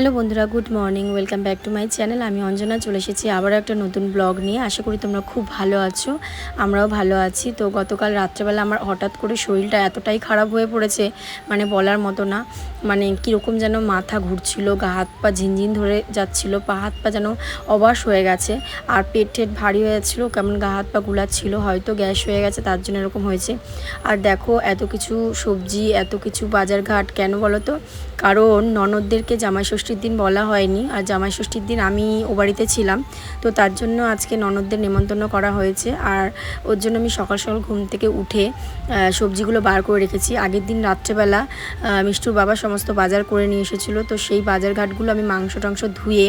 Hello বন্ধুরা, good morning. Welcome back to my channel. আমি অঞ্জনা চলে এসেছি আবারও একটা নতুন ব্লগ নিয়ে। আশা করি তোমরা খুব ভালো আছো, আমরাও ভালো আছি। তো গতকাল রাত্রেবেলা আমার হঠাৎ করে শরীরটা এতটাই খারাপ হয়ে পড়েছে, মানে বলার মতো না। মানে কীরকম যেন মাথা ঘুরছিল, গা হাত পা ঝিনঝিন ধরে যাচ্ছিলো, পা হাত পা যেন অবশ হয়ে গেছে, আর পেট টেট ভারী হয়ে যাচ্ছিলো, কেমন গা হাত পা গুলাচ্ছিলো, হয়তো গ্যাস হয়ে গেছে তার জন্য এরকম হয়েছে। আর দেখো এত কিছু সবজি, এত কিছু বাজারঘাট কেন বলো তো? কারণ ননদদেরকে জামাই ষষ্ঠীর দিন বলা হয়নি, আর জামাই ষষ্ঠীর দিন আমি ও বাড়িতে ছিলাম, তো তার জন্য আজকে ননদদের নেমন্তন্ন করা হয়েছে। আর ওর জন্য আমি সকাল সকাল ঘুম থেকে উঠে সবজিগুলো বার করে রেখেছি। আগের দিন রাত্রেবেলা মিষ্টুর বাবা সমস্ত বাজার করে নিয়ে এসেছিলো, তো সেই বাজারঘাটগুলো আমি মাংস টাংস ধুয়ে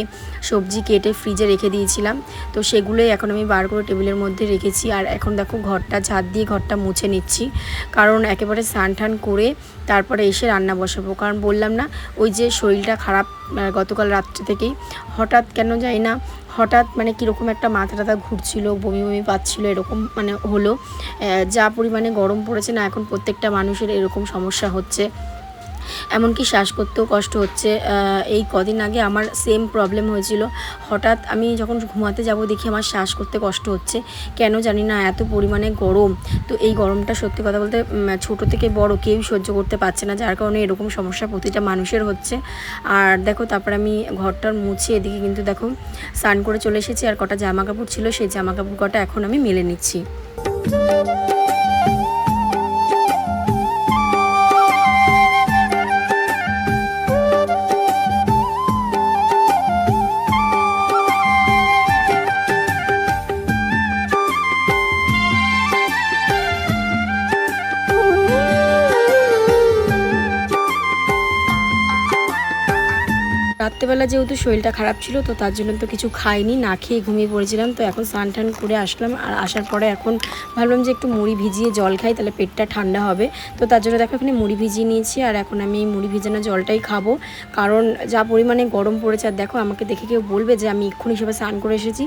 সবজি কেটে ফ্রিজে রেখে দিয়েছিলাম। তো সেগুলোই এখন আমি বার করে টেবিলের মধ্যে রেখেছি। আর এখন দেখো ঘরটা ঝাড় দিয়ে ঘরটা মুছে নিচ্ছি, কারণ একেবারে স্নান টান করে তারপরে এসে রান্না বসাবো। কারণ বললাম না, ওই যে শরীরটা খারাপ গতকাল রাত্রে থেকেই, হঠাৎ কেন যাই না, হঠাৎ মানে কীরকম একটা মাথা টাথা ঘুরছিল, বমি বমি পাচ্ছিলো, এরকম মানে হলো। যা পরিমাণে গরম পড়েছে না, এখন প্রত্যেকটা মানুষের এরকম সমস্যা হচ্ছে, এমনকি শ্বাস করতেও কষ্ট হচ্ছে। এই কদিন আগে আমার সেম প্রবলেম হয়েছিল। হঠাৎ আমি যখন ঘুমাতে যাব দেখি আমার শ্বাস করতে কষ্ট হচ্ছে, কেন জানি না, এত পরিমাণে গরম। তো এই গরমটা সত্যি কথা বলতে ছোটো থেকে বড় কেউই সহ্য করতে পারছে না, যার কারণে এরকম সমস্যা প্রতিটা মানুষের হচ্ছে। আর দেখো তারপর আমি ঘরটার মুছে এদিকে কিন্তু দেখো স্নান করে চলে এসেছি, আর কটা জামা কাপড় ছিল সেই জামা কাপড় কটা এখন আমি মেলে নিচ্ছি। রাত্রেবেলা যেহেতু শরীরটা খারাপ ছিল, তো তার জন্য তো কিছু খাইনি, না খেয়ে ঘুমিয়ে পড়েছিলাম। তো এখন স্নান টান করে আসলাম, আর আসার পরে এখন ভাবলাম যে একটু মুড়ি ভিজিয়ে জল খাই, তাহলে পেটটা ঠান্ডা হবে। তো তার জন্য দেখো এখানে মুড়ি ভিজিয়ে নিয়েছি, আর এখন আমি এই মুড়ি ভিজানো জলটাই খাবো, কারণ যা পরিমাণে গরম পড়েছে। আর দেখো আমাকে দেখে কেউ বলবে যে আমি এক্ষুনি হিসেবে স্নান করে এসেছি।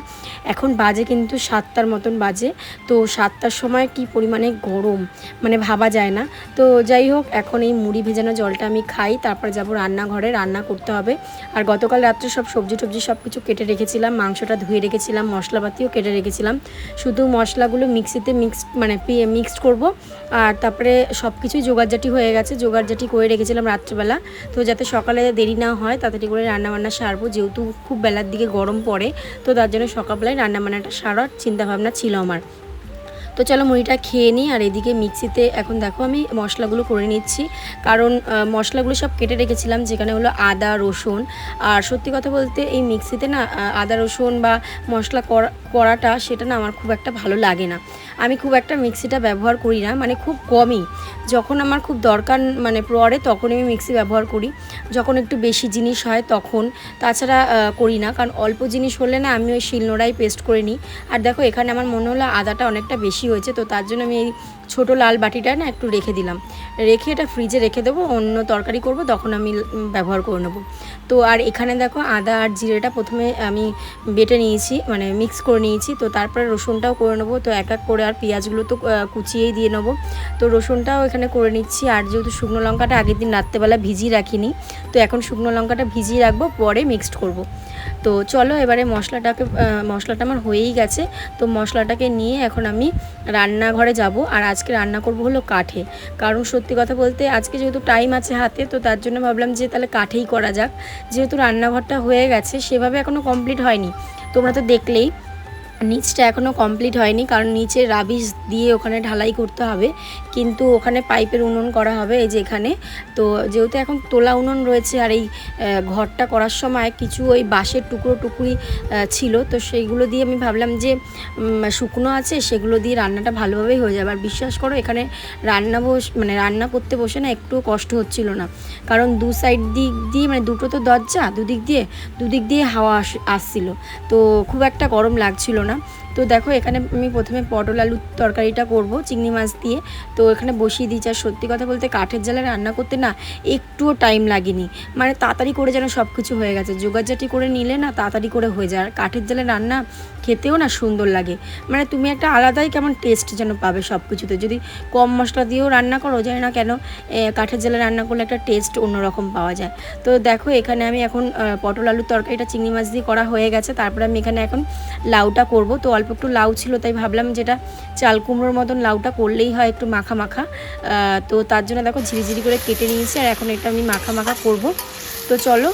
এখন বাজে কিন্তু 7টার মতন বাজে, তো 7টার সময় কি পরিমাণে গরম মানে ভাবা যায় না। তো যাই হোক, এখন এই মুড়ি ভেজানো জলটা আমি খাই, তারপর যাব রান্নাঘরে, রান্না করতে হবে। আর গতকাল রাত্রে সব সবজি টবজি সব কিছু কেটে রেখেছিলাম, মাংসটা ধুয়ে রেখেছিলাম, মশলাপাতিও কেটে রেখেছিলাম। শুধু মশলাগুলো মিক্সিতে মিক্সড করব। আর তারপরে সব কিছুই জোগাড়জাটি হয়ে গেছে, জোগাড়জাটি করে রেখেছিলাম রাত্রেবেলা, তো যাতে সকালে দেরি না হয়, তাড়াতাড়ি করে রান্নাবান্না সারবো। যেহেতু খুব বেলার দিকে গরম পড়ে, তো তার জন্য সকালবেলায় রান্নাবান্নাটা সারার চিন্তাভাবনা ছিল আমার। তো চলো মুড়িটা খেয়ে নিই। আর এদিকে মিক্সিতে এখন দেখো আমি মশলাগুলো করে নিচ্ছি, কারণ মশলাগুলো সব কেটে রেখেছিলাম, যেখানে হলো আদা রসুন। আর সত্যি কথা বলতে এই মিক্সিতে না আদা রসুন বা মশলা করাটা সেটা না আমার খুব একটা ভালো লাগে না। আমি খুব একটা মিক্সিটা ব্যবহার করি না, মানে খুব কমই, যখন আমার খুব দরকার মানে পড়ে তখন আমি মিক্সি ব্যবহার করি, যখন একটু বেশি জিনিস হয় তখন। তাছাড়া করি না, কারণ অল্প জিনিস হলে না আমি ওই শিলনোড়াই পেস্ট করে নিই। আর দেখো এখানে আমার মনে হলো আদাটা অনেকটা বেশি হয়েছে, তো তার জন্য আমি এই ছোটো লাল বাটিটা না একটু রেখে দিলাম, রেখে এটা ফ্রিজে রেখে দেবো, অন্য তরকারি করব তখন আমি ব্যবহার করে নেবো। তো আর এখানে দেখো আদা আর জিরেটা প্রথমে আমি বেটে নিয়েছি, মানে মিক্স করে নিয়েছি, তো তারপরে রসুনটাও করে নেবো। তো এক এক করে, আর পেঁয়াজগুলো তো কুচিয়েই দিয়ে নেবো, তো রসুনটাও এখানে করে নিচ্ছি। আর যেহেতু শুকনো লঙ্কাটা আগের দিন রাত্রেবেলা ভিজিয়ে রাখিনি, তো এখন শুকনো লঙ্কাটা ভিজিয়ে রাখবো, পরে মিক্সড করব। তো চলো এবারে মশলাটা আমার হয়েই গেছে, তো মশলাটাকে নিয়ে এখন আমি রান্নাঘরে যাব। আর আজকে রান্না করব হলো কাঠে, কারণ সত্যি কথা বলতে আজকে যেহেতু টাইম আছে হাতে, তো তার জন্য ভাবলাম যে তাহলে কাঠেই করা যাক। যেহেতু রান্নাঘরটা হয়ে গেছে, সেভাবে এখনও কমপ্লিট হয়নি, তোমরা তো দেখলেই। নিচটা এখনও কমপ্লিট হয়নি, কারণ নিচে রাবিশ দিয়ে ওখানে ঢালাই করতে হবে, কিন্তু ওখানে পাইপের উনুন করা হবে এই যে এখানে। তো যেহেতু এখন তোলা উনুন রয়েছে, আর এই ঘরটা করার সময় কিছু ওই বাঁশের টুকরি ছিল, তো সেইগুলো দিয়ে আমি ভাবলাম যে শুকনো আছে, সেগুলো দিয়ে রান্নাটা ভালোভাবেই হয়ে যাবে। আর বিশ্বাস করো এখানে রান্না করতে বসে না একটু কষ্ট হচ্ছিল না, কারণ দিক দিয়ে মানে দুটো তো দরজা, দুদিক দিয়ে হাওয়া আসছিল, তো খুব একটা গরম লাগছিল না। তো দেখো এখানে আমি প্রথমে পটল আলুর তরকারিটা করব চিংড়ি মাছ দিয়ে। তো এখানে বসিয়ে দিয়েছি। আর সত্যি কথা বলতে কাঠের জালে রান্না করতে না একটুও টাইম লাগেনি, মানে তাড়াতাড়ি করে যেন সব কিছু হয়ে গেছে। জোগাড়জাটি করে নিলে না তাড়াতাড়ি করে হয়ে যায়। আর কাঠের জালে রান্না খেতেও না সুন্দর লাগে, মানে তুমি একটা আলাদাই কেমন টেস্ট যেন পাবে সব কিছুতে। যদি কম মশলা দিয়েও রান্না করো, জানি না কেন কাঠের জালে রান্না করলে একটা টেস্ট অন্যরকম পাওয়া যায়। তো দেখো এখানে আমি এখন পটল আলুর তরকারিটা চিংড়ি মাছ দিয়ে করা হয়ে গেছে। তারপরে আমি এখানে এখন লাউটা করব। তো অল্প একটু লাউ ছিল, তাই ভাবলাম যেটা চাল কুমড়োর মতন লাউটা করলেই হয় একটু মাখা মাখা। তো তার জন্য দেখো ঝিরিঝিরি করে কেটে নিয়েছি, আর এখন এটা আমি মাখা মাখা করব। তো চলো।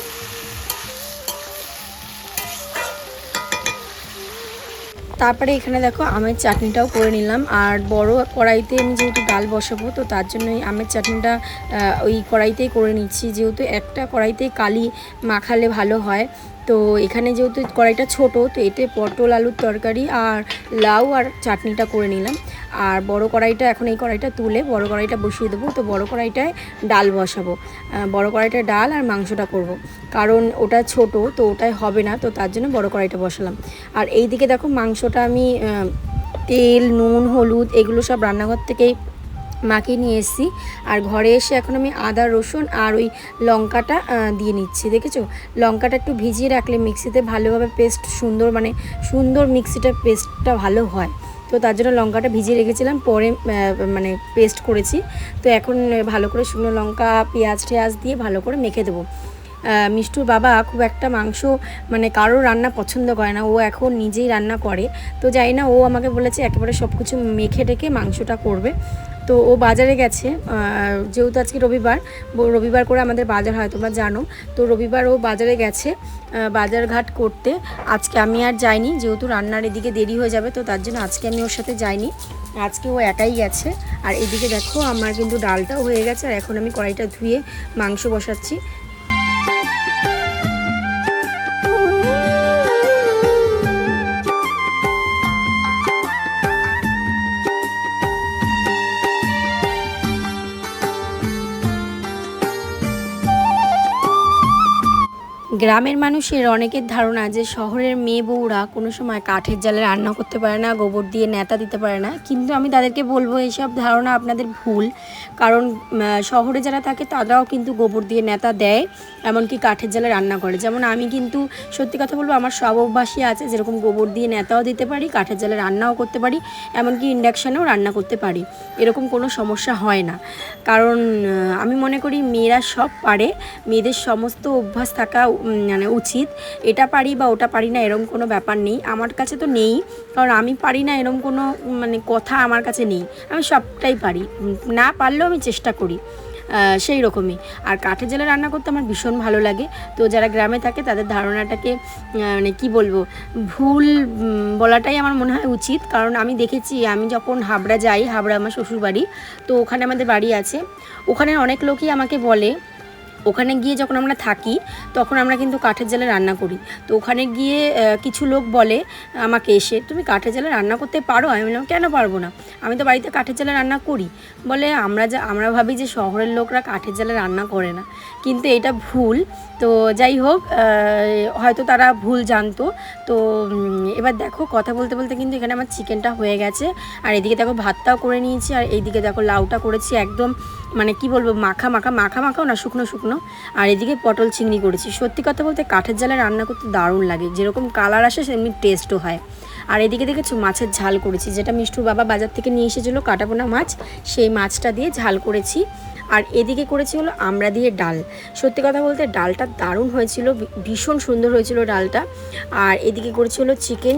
তারপরে এখানে দেখো আমের চাটনিটাও করে নিলাম। আর বড় কড়াইতে আমি যেহেতু ডাল বসাবো, তো তার জন্য আমের চাটনিটা ওই কড়াইতেই করে নিচ্ছি, যেহেতু একটা কড়াইতেই কালি মাখালে ভালো হয়। তো এখানে যেহেতু কড়াইটা ছোট, তো এতে পটল আলুর তরকারি আর লাউ আর চাটনিটা করে নিলাম। আর বড় কড়াইটা এখন এই কড়াইটা তুলে বড় কড়াইটা বসিয়ে দেবো। তো বড় কড়াইটায় ডাল বসাবো, বড় কড়াইটায় ডাল আর মাংসটা করব। কারণ ওটা ছোট, তো ওটাই হবে না, তো তার জন্য বড় কড়াইটা বসালাম। আর এই দিকে দেখো মাংসটা আমি তেল নুন হলুদ এগুলো সব রান্নাঘর থেকেই মাখিয়ে নিয়ে এসেছি। আর ঘরে এসে এখন আমি আদা রসুন আর ওই লঙ্কাটা দিয়ে নিচ্ছি। দেখেছো, লঙ্কাটা একটু ভিজিয়ে রাখলে মিক্সিতে ভালোভাবে পেস্ট সুন্দর মিক্সিটা পেস্টটা ভালো হয়। তো তার জন্য লঙ্কাটা ভিজিয়ে রেখেছিলাম, পরে মানে পেস্ট করেছি। তো এখন ভালো করে শুকনো লঙ্কা পেঁয়াজ টেয়াজ দিয়ে ভালো করে মেখে দেবো। মিষ্টুর বাবা খুব একটা মাংস মানে কারোর রান্না পছন্দ করে না, ও এখন নিজেই রান্না করে। তো জানি না, ও আমাকে বলেছে একেবারে সব কিছু মেখে টেকে মাংসটা করবে। তো ও বাজারে গেছে, যেহেতু আজকে রবিবার করে আমাদের বাজার হয় তোমরা জানো। তো রবিবার ও বাজারে গেছে বাজার ঘাট করতে। আজকে আমি আর যাইনি, যেহেতু রান্নার এদিকে দেরি হয়ে যাবে, তো তার জন্য আজকে আমি ওর সাথে যাইনি। আজকে ও একাই গেছে। আর এদিকে দেখো আমার কিন্তু ডালটাও হয়ে গেছে, আর এখন আমি কড়াইটা ধুয়ে মাংস বসাচ্ছি। গ্রামের মানুষের অনেকের ধারণা যে শহরের মেয়ে বউরা কোনো সময় কাঠের জালে রান্না করতে পারে না, গোবর দিয়ে নেতা দিতে পারে না। কিন্তু আমি তাদেরকে বলবো এইসব ধারণা আপনাদের ভুল। কারণ শহরে যারা থাকে তারাও কিন্তু গোবর দিয়ে নেতা দেয়, এমনকি কাঠের জালে রান্না করে। যেমন আমি কিন্তু সত্যি কথা বলবো, আমার সব অভ্যাসই আছে, যেরকম গোবর দিয়ে নেতাও দিতে পারি, কাঠের জালে রান্নাও করতে পারি, এমনকি ইন্ডাকশানেও রান্না করতে পারি। এরকম কোনো সমস্যা হয় না। কারণ আমি মনে করি মেয়েরা সব পারে, মেয়েদের সমস্ত অভ্যাস থাকা মানে উচিত। এটা পারি বা ওটা পারি না এরকম কোনো ব্যাপার নেই, আমার কাছে তো নেই। কারণ আমি পারি না এরকম কোনো মানে কথা আমার কাছে নেই, আমি সবটাই পারি, না পারলেও আমি চেষ্টা করি সেই রকমই। আর কাঠের জালে রান্না করতে আমার ভীষণ ভালো লাগে। তো যারা গ্রামে থাকে তাদের ধারণাটাকে মানে কী বলবো, ভুল বলাটাই আমার মনে হয় উচিত। কারণ আমি দেখেছি, আমি যখন হাবড়া যাই, হাবড়া আমার শ্বশুরবাড়ি, তো ওখানে আমাদের বাড়ি আছে, ওখানে অনেক লোকই আমাকে বলে, ওখানে গিয়ে যখন আমরা থাকি তখন আমরা কিন্তু কাঠের জালে রান্না করি। তো ওখানে গিয়ে কিছু লোক বলে আমাকে এসে, তুমি কাঠের জালে রান্না করতে পারো? আমি বললাম কেন পারবো না, আমি তো বাড়িতে কাঠের জালে রান্না করি। বলে আমরা ভাবি যে শহরের লোকরা কাঠের জালে রান্না করে না, কিন্তু এটা ভুল। তো যাই হোক, হয়তো তারা ভুল জানতো। তো এবার দেখো কথা বলতে বলতে কিন্তু এখানে আমার চিকেনটা হয়ে গেছে। আর এদিকে দেখো ভাতটাও করে নিয়েছি, আর এইদিকে দেখো লাউটা করেছি একদম মানে কি বলবো, মাখাও না, শুকনো শুকনো। আর এদিকে পটল চিংড়ি করেছি। সত্যি কথা বলতে কাঠের জালে রান্না করতে দারুণ লাগে, যেরকম কালার আসে সেমনি টেস্টও হয়। আর এদিকে দেখেছো মাছের ঝাল করেছি, যেটা মিষ্টুর বাবা বাজার থেকে নিয়ে এসেছিলো কাটাপোনা মাছ, সেই মাছটা দিয়ে ঝাল করেছি। আর এদিকে করেছি হলো আমড়া দিয়ে ডাল। সত্যি কথা বলতে ডালটা দারুণ হয়েছিল, ভীষণ সুন্দর হয়েছিল ডালটা। আর এদিকে করেছি হলো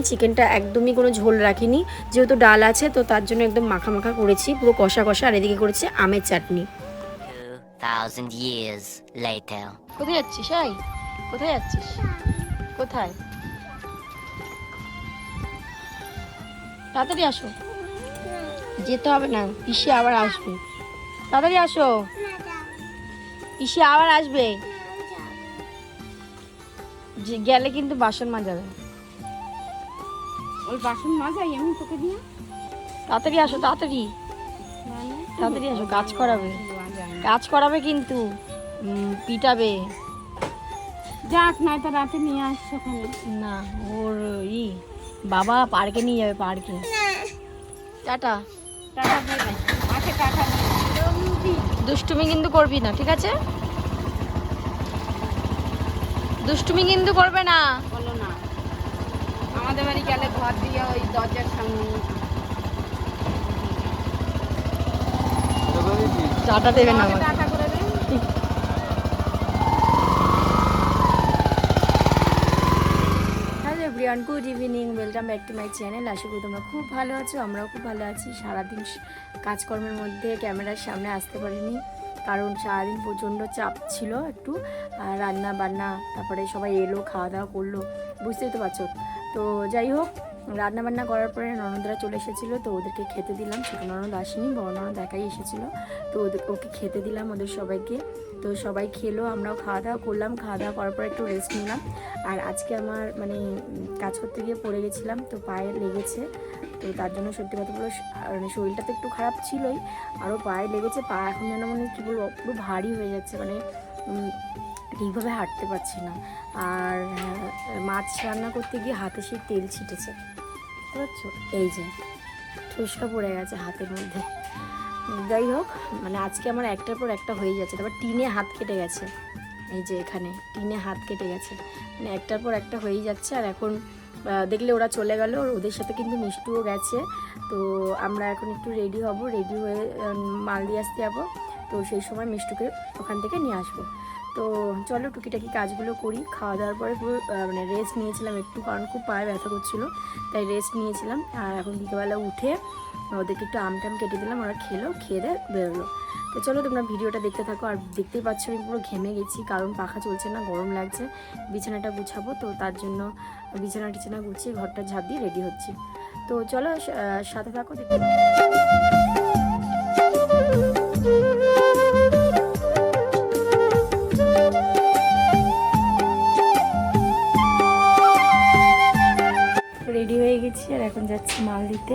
চিকেনটা একদমই কোনো ঝোল রাখিনি, যেহেতু ডাল আছে, তো তার জন্য একদম মাখা করেছি, পুরো কষা কষা। আর এদিকে করেছি আমের চাটনি। 2000 years later. কোথায় যাচ্ছিস? কোথায় যাচ্ছিস? কোথায়? তাড়াতাড়ি আসো, যেতে হবে না, পিসি আবার আসবে। তাড়াতাড়ি আসো, পিসি আবার আসবে। যে গেলে কিন্তু বাসন মাজাবে। ওই বাসন মাজাই আমি তোকে দিয়ে। তাড়াতাড়ি আসো, তাড়াতাড়ি আসো, কাজ করাবে কিন্তু পিটাবে। যাক, নাই তো রাতে নিয়ে আসছো ওখানে। না, ওর বাবা পার্কে নিয়ে যাবে, পার্কে। টাটা। টাটা দিয়ে দে, মাকে টাটা দিয়ে দে। দুষ্টুমি কিন্তু করবি না, ঠিক আছে? দুষ্টুমি কিন্তু করবে না। বলো না, আমাদের বাড়ি গেলে ঘর দিয়ে ওই দরজার সামনে টাটা দেবে না আমাকে আমাকে। টাটা করে দে। Hello everyone, good evening, welcome back to my channel. আশা করি তোমরা খুব ভালো আছো, আমরাও খুব ভালো আছি। সারাদিন কাজকর্মের মধ্যে ক্যামেরার সামনে আসতে পারিনি, কারণ সারাদিন প্রচণ্ড চাপ ছিল একটু, রান্না বান্না, তারপরে সবাই এলো, খাওয়া দাওয়া করলো, বুঝতেই তো পারছো। তো যাই হোক, রান্না বান্না করার পরে ননদরা চলে এসেছিলো, তো ওদেরকে খেতে দিলাম। ছোটো ননদ আসেনি, বড় ননদ একাই এসেছিলো, তো ওকে খেতে দিলাম ওদের সবাইকে। তো সবাই খেলো, আমরাও খাওয়া দাওয়া করলাম। খাওয়া দাওয়া করার পর একটু রেস্ট নিলাম। আর আজকে আমার মানে কাজ করতে গিয়ে পড়ে গেছিলাম, তো পায়ে লেগেছে, তো তার জন্য সত্যি কথা বলো মানে শরীরটা তো একটু খারাপ ছিলই, আরও পায়ে লেগেছে। পা এখন যেন মানে কী বলবো, পুরো ভারী হয়ে যাচ্ছে, মানে ঠিকভাবে হাঁটতে পারছি না। আর মাছ রান্না করতে গিয়ে হাতে সেই তেল ছিটেছে, বুঝতে পারছো? এই যে ঠুসকা পড়ে গেছে হাতের মধ্যে। যাই হোক, মানে আজকে আমার একটার পর একটা হয়ে যাচ্ছে। তারপর টিনে হাত কেটে গেছে, এই যে এখানে টিনে হাত কেটে গেছে, মানে একটার পর একটা হয়েই যাচ্ছে। আর এখন দেখলে ওরা চলে গেল, ওদের সাথে কিন্তু মিষ্টুও গেছে। তো আমরা এখন একটু রেডি হব, রেডি হয়ে মাল দিয়ে আসতে যাবো। তো সেই সময় মিষ্টুকে ওখান থেকে নিয়ে আসবো। তো চলো টুকিটাকি কাজগুলো করি। খাওয়া দাওয়ার পরে পুরো মানে রেস্ট নিয়েছিলাম একটু, কারণ খুব পায়ে ব্যথা করছিলো, তাই রেস্ট নিয়েছিলাম। আর এখন বিকেলবেলা উঠে ওদেরকে একটু আমটাম কেটে দিলাম, ওরা খেলো, খেয়ে দিয়ে বেরোলো। তো চলো তোমরা ভিডিওটা দেখতে থাকো। আর দেখতেই পাচ্ছ আমি পুরো ঘেমে গেছি, কারণ পাখা চলছে না, গরম লাগছে। বিছানাটা গুছাবো, তো তার জন্য বিছানা গুছিয়ে ঘরটা ঝাঁপ দিয়ে রেডি হচ্ছি। তো চলো সাথে থাকো, দেখতে রেডি হয়ে গেছি। আর এখন যাচ্ছি মাল দিতে,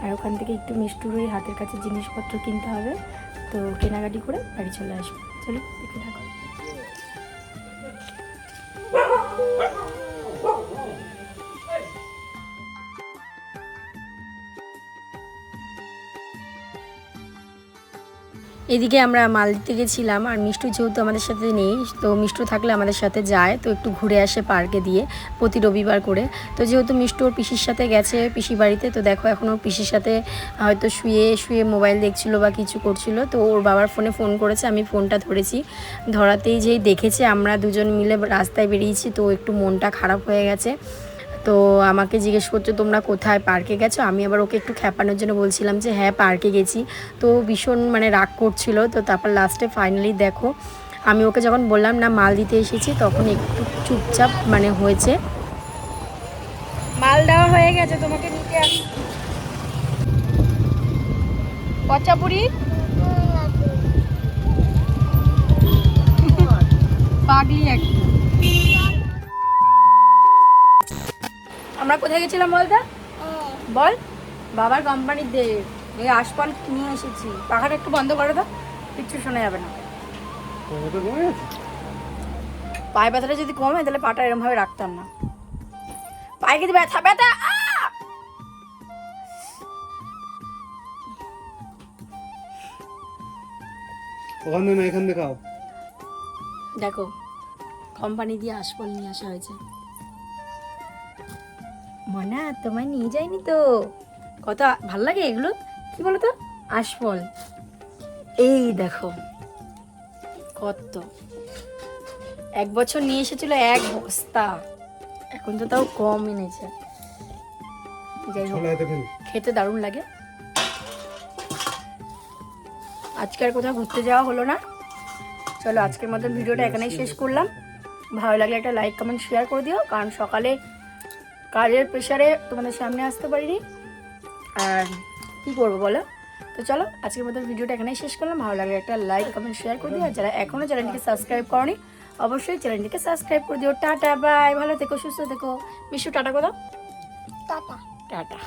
আর ওখান থেকে একটু মিষ্টুর ওই হাতের কাছে জিনিসপত্র কিনতে হবে, তো কেনাকাটি করে বাড়ি চলে আসবো। চলো দেখতে থাকো। এদিকে আমরা মাল দিতে গেছিলাম, আর মিষ্টু যেহেতু আমাদের সাথে নেই, তো মিষ্টু থাকলে আমাদের সাথে যায়, তো একটু ঘুরে আসে পার্কে দিয়ে প্রতি রবিবার করে। তো যেহেতু মিষ্টু ওর পিসির সাথে গেছে পিসি বাড়িতে, তো দেখো এখন ওর পিসির সাথে হয়তো শুয়ে শুয়ে মোবাইল দেখছিল বা কিছু করছিল। তো ওর বাবার ফোন করেছে, আমি ফোনটা ধরেছি, ধরাতেই যেই দেখেছে আমরা দুজন মিলে রাস্তায় বেরিয়েছি, তো একটু মনটা খারাপ হয়ে গেছে। তো আমাকে জিজ্ঞেস করছো তোমরা কোথায়, পার্কে গেছো? আমি আবার ওকে একটু খ্যাপানোর জন্য বলছিলাম যে হ্যাঁ পার্কে গেছি। তো ভীষণ মানে রাগ করছিল। তো তারপর লাস্টে ফাইনালি দেখো, আমি ওকে যখন বললাম না মাল দিতে এসেছি, তখন একটু চুপচাপ মানে হয়েছে। মাল দেওয়া হয়ে গেছে, তোমাকে নিতে আস কচাপুরি পাগলি একটা। আমরা কোথায় গেছিলাম বলতে বল? বাবার কোম্পানির দে এই আশপাল নিয়ে এসেছি। পাখাটা একটু বন্ধ করে দাও, কিচ্ছু শোনা যাবে না। পায়ে ব্যথাটা যদি কমে তাহলে পাটা এরকম ভাবে রাখতাম না। পায়ে কিন্তু ব্যথা ব্যথা ওখান থেকে না এখান থেকে খাও। দেখো কোম্পানি দিয়ে আশপাল নিয়ে আসা হয়েছে। মনা তোমায় নিয়ে যায়নি তো? কত ভাল লাগে এগুলো, কি বলো তো, আশফল। এই দেখো কত, 1 বছর নিয়ে এসেছিল 1 বস্তা, এখন তো তাও কম এনেছে। যাই হোক, খেতে দারুণ লাগে। আজকে আর কোথাও ঘুরতে যাওয়া হলো না। চলো আজকের মতন ভিডিওটা এখানেই শেষ করলাম। ভালো লাগলে একটা লাইক কমেন্ট শেয়ার করে দিও, কারণ সকালে কাজের প্রেশারে তোমাদের সামনে আসতে পারিনি, আর কী করবো বলো। তো চলো আজকের মতো ভিডিওটা এখানেই শেষ করলাম। ভালো লাগলে একটা লাইক কমেন্ট শেয়ার করে দিও, আর যারা এখনও চ্যানেলটিকে সাবস্ক্রাইব করনি অবশ্যই চ্যানেলটিকে সাবস্ক্রাইব করে দিও। টাটা বাই, ভালো থেকো, সুস্থ থেকো। মিশু টাটা কোথাও, টাটা টাটা।